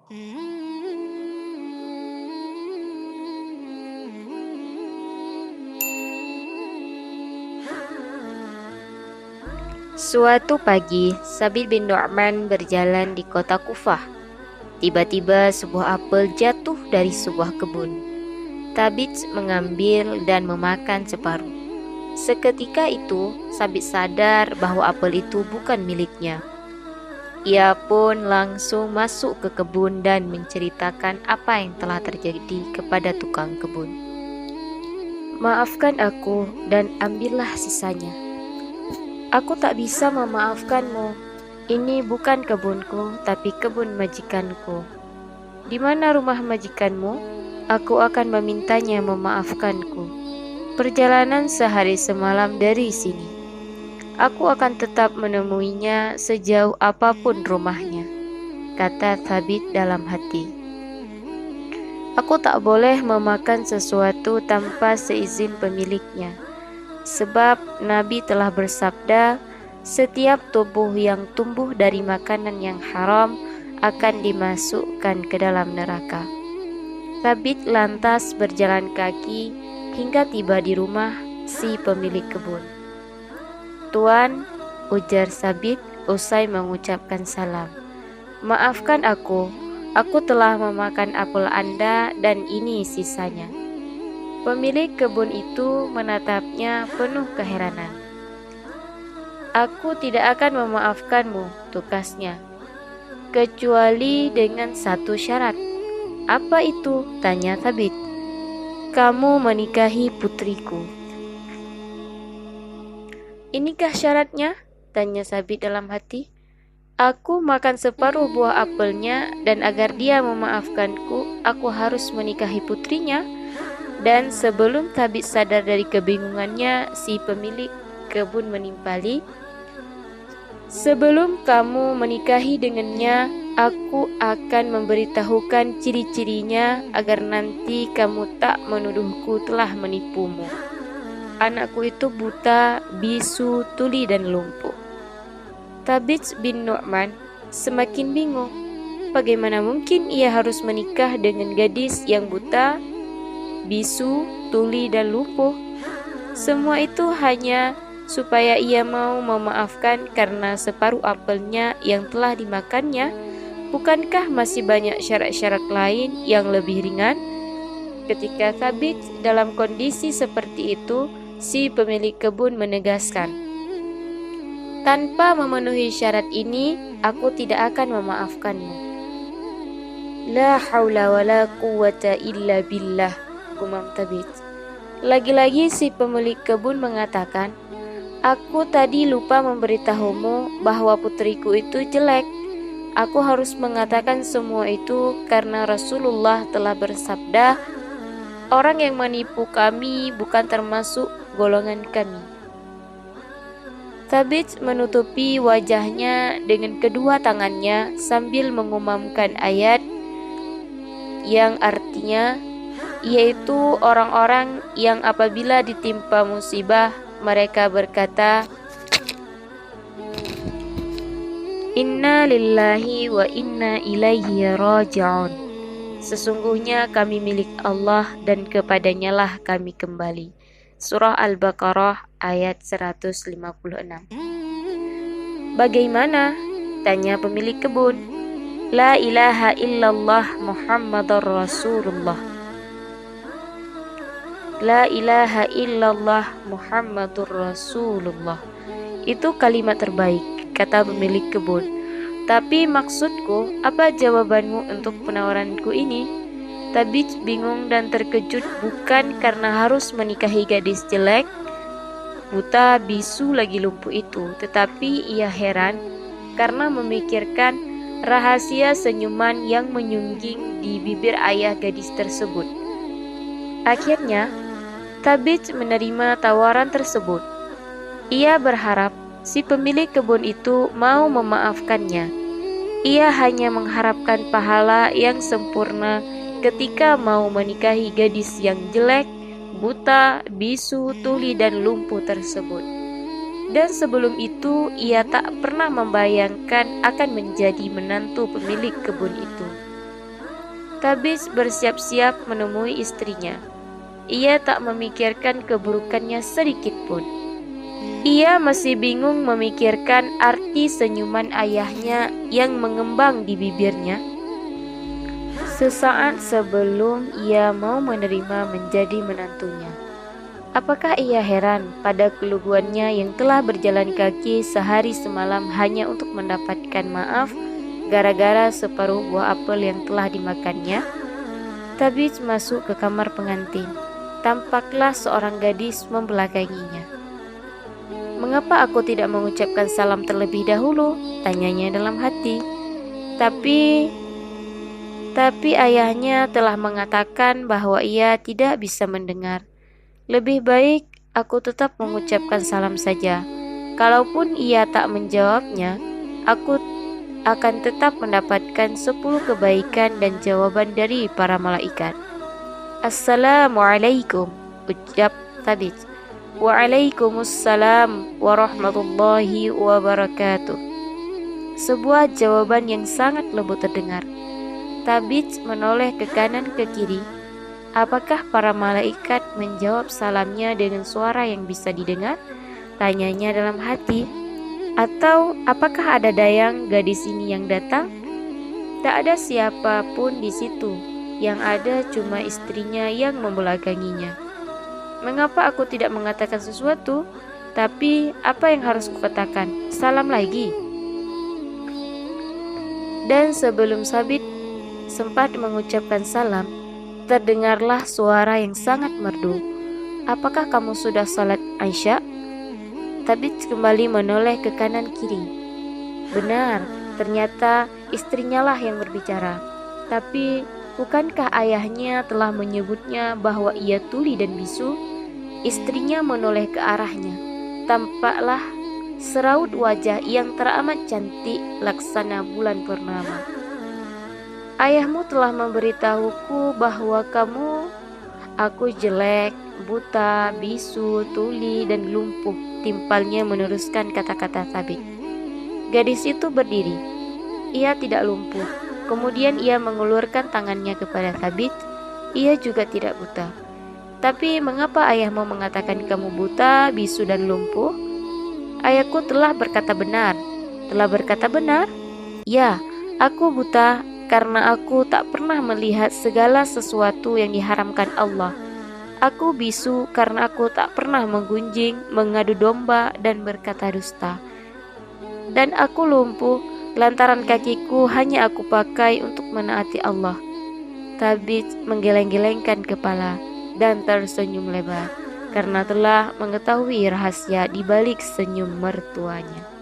Suatu pagi, Sabit bin Nu'man berjalan di kota Kufah. Tiba-tiba sebuah apel jatuh dari sebuah kebun. Sabit mengambil dan memakan separuh. Seketika itu, Sabit sadar bahwa apel itu bukan miliknya. Ia pun langsung masuk ke kebun dan menceritakan apa yang telah terjadi kepada tukang kebun. "Maafkan aku dan ambillah sisanya. Aku tak bisa memaafkanmu. Ini bukan kebunku, tapi kebun majikanku. Di mana rumah majikanmu? Aku akan memintanya memaafkanku. Perjalanan sehari semalam dari sini. Aku akan tetap menemuinya sejauh apapun rumahnya," kata Thabit dalam hati. "Aku tak boleh memakan sesuatu tanpa seizin pemiliknya. Sebab Nabi telah bersabda, setiap tubuh yang tumbuh dari makanan yang haram akan dimasukkan ke dalam neraka." Sabit lantas berjalan kaki hingga tiba di rumah si pemilik kebun. "Tuan," ujar Sabit usai mengucapkan salam, "maafkan aku telah memakan apel Anda dan ini sisanya." Pemilik kebun itu menatapnya penuh keheranan. "Aku tidak akan memaafkanmu," tukasnya, "kecuali dengan satu syarat." "Apa itu?" tanya Thabit. "Kamu menikahi putriku." "Inikah syaratnya?" tanya Sabit dalam hati. "Aku makan separuh buah apelnya dan agar dia memaafkanku, aku harus menikahi putrinya." Dan sebelum Thabit sadar dari kebingungannya, si pemilik kebun menimpali, "Sebelum kamu menikahi dengannya, aku akan memberitahukan ciri-cirinya agar nanti kamu tak menuduhku telah menipumu. Anakku itu buta, bisu, tuli, dan lumpuh." Thabit bin Nu'man semakin bingung. Bagaimana mungkin ia harus menikah dengan gadis yang buta, bisu, tuli, dan lumpuh? Semua itu hanya supaya ia mau memaafkan karena separuh apelnya yang telah dimakannya. Bukankah masih banyak syarat-syarat lain yang lebih ringan? Ketika Thabit dalam kondisi seperti itu, si pemilik kebun menegaskan, "Tanpa memenuhi syarat ini, aku tidak akan memaafkanmu." "La haula wa la quwwata illa billah," gumam Thabit. Lagi-lagi si pemilik kebun mengatakan, "Aku tadi lupa memberitahumu bahwa putriku itu jelek. Aku harus mengatakan semua itu karena Rasulullah telah bersabda, orang yang menipu kami bukan termasuk golongan kami." Thabit menutupi wajahnya dengan kedua tangannya sambil mengumamkan ayat yang artinya yaitu orang-orang yang apabila ditimpa musibah mereka berkata, "Inna lillahi wa inna ilaihi raji'un." Sesungguhnya kami milik Allah dan kepadanya lah kami kembali. Surah Al-Baqarah ayat 156. "Bagaimana?" tanya pemilik kebun. "La ilaha illallah Muhammadar Rasulullah." La ilaha illallah Muhammadur Rasulullah. Itu kalimat terbaik, kata pemilik kebun. "Tapi maksudku, apa jawabanmu untuk penawaranku ini?" Thabit bingung dan terkejut bukan karena harus menikahi gadis jelek, buta, bisu, lagi lumpuh itu, tetapi ia heran karena memikirkan rahasia senyuman yang menyungging di bibir ayah gadis tersebut. Akhirnya, Thabit menerima tawaran tersebut. Ia berharap si pemilik kebun itu mau memaafkannya. Ia hanya mengharapkan pahala yang sempurna ketika mau menikahi gadis yang jelek, buta, bisu, tuli, dan lumpuh tersebut. Dan sebelum itu ia tak pernah membayangkan akan menjadi menantu pemilik kebun itu. Tabits bersiap-siap menemui istrinya. Ia tak memikirkan keburukannya sedikit pun. Ia masih bingung memikirkan arti senyuman ayahnya yang mengembang di bibirnya. Sesaat sebelum ia mau menerima menjadi menantunya. Apakah ia heran pada keluguannya yang telah berjalan kaki sehari semalam hanya untuk mendapatkan maaf gara-gara separuh buah apel yang telah dimakannya? Tabits masuk ke kamar pengantin. Tampaklah seorang gadis membelakanginya. "Mengapa aku tidak mengucapkan salam terlebih dahulu?" tanyanya dalam hati. Tapi ayahnya telah mengatakan bahwa ia tidak bisa mendengar. Lebih baik aku tetap mengucapkan salam saja. Kalaupun ia tak menjawabnya, aku akan tetap mendapatkan 10 kebaikan dan jawaban dari para malaikat. "Assalamualaikum," ucap Tabits. "Waalaikumsalam warahmatullahi wabarakatuh." Sebuah jawaban yang sangat lembut terdengar. Tabits menoleh ke kanan ke kiri. Apakah para malaikat menjawab salamnya dengan suara yang bisa didengar? Tanyanya dalam hati. Atau apakah ada dayang gadis ini yang datang? Tak ada siapapun di situ. Yang ada cuma istrinya yang membelakanginya. Mengapa aku tidak mengatakan sesuatu? Tapi apa yang harus kukatakan? Salam lagi. Dan sebelum Sabit sempat mengucapkan salam, terdengarlah suara yang sangat merdu. "Apakah kamu sudah salat Isya?" Tabits kembali menoleh ke kanan kiri. Benar, ternyata istrinya lah yang berbicara. Tapi bukankah ayahnya telah menyebutnya bahwa ia tuli dan bisu? Istrinya menoleh ke arahnya. Tampaklah seraut wajah yang teramat cantik laksana bulan purnama. "Ayahmu telah memberitahuku bahwa aku jelek, buta, bisu, tuli, dan lumpuh," timpalnya meneruskan kata-kata Tabit. Gadis itu berdiri. Ia tidak lumpuh. Kemudian ia mengulurkan tangannya kepada Tabit. Ia juga tidak buta. "Tapi mengapa ayahmu mengatakan kamu buta, bisu, dan lumpuh?" "Ayahku telah berkata benar." "Telah berkata benar?" "Ya, aku buta karena aku tak pernah melihat segala sesuatu yang diharamkan Allah. Aku bisu karena aku tak pernah menggunjing, mengadu domba, dan berkata dusta. Dan aku lumpuh lantaran kakiku hanya aku pakai untuk menaati Allah." Tabits menggeleng-gelengkan kepala dan tersenyum lebar karena telah mengetahui rahasia di balik senyum mertuanya.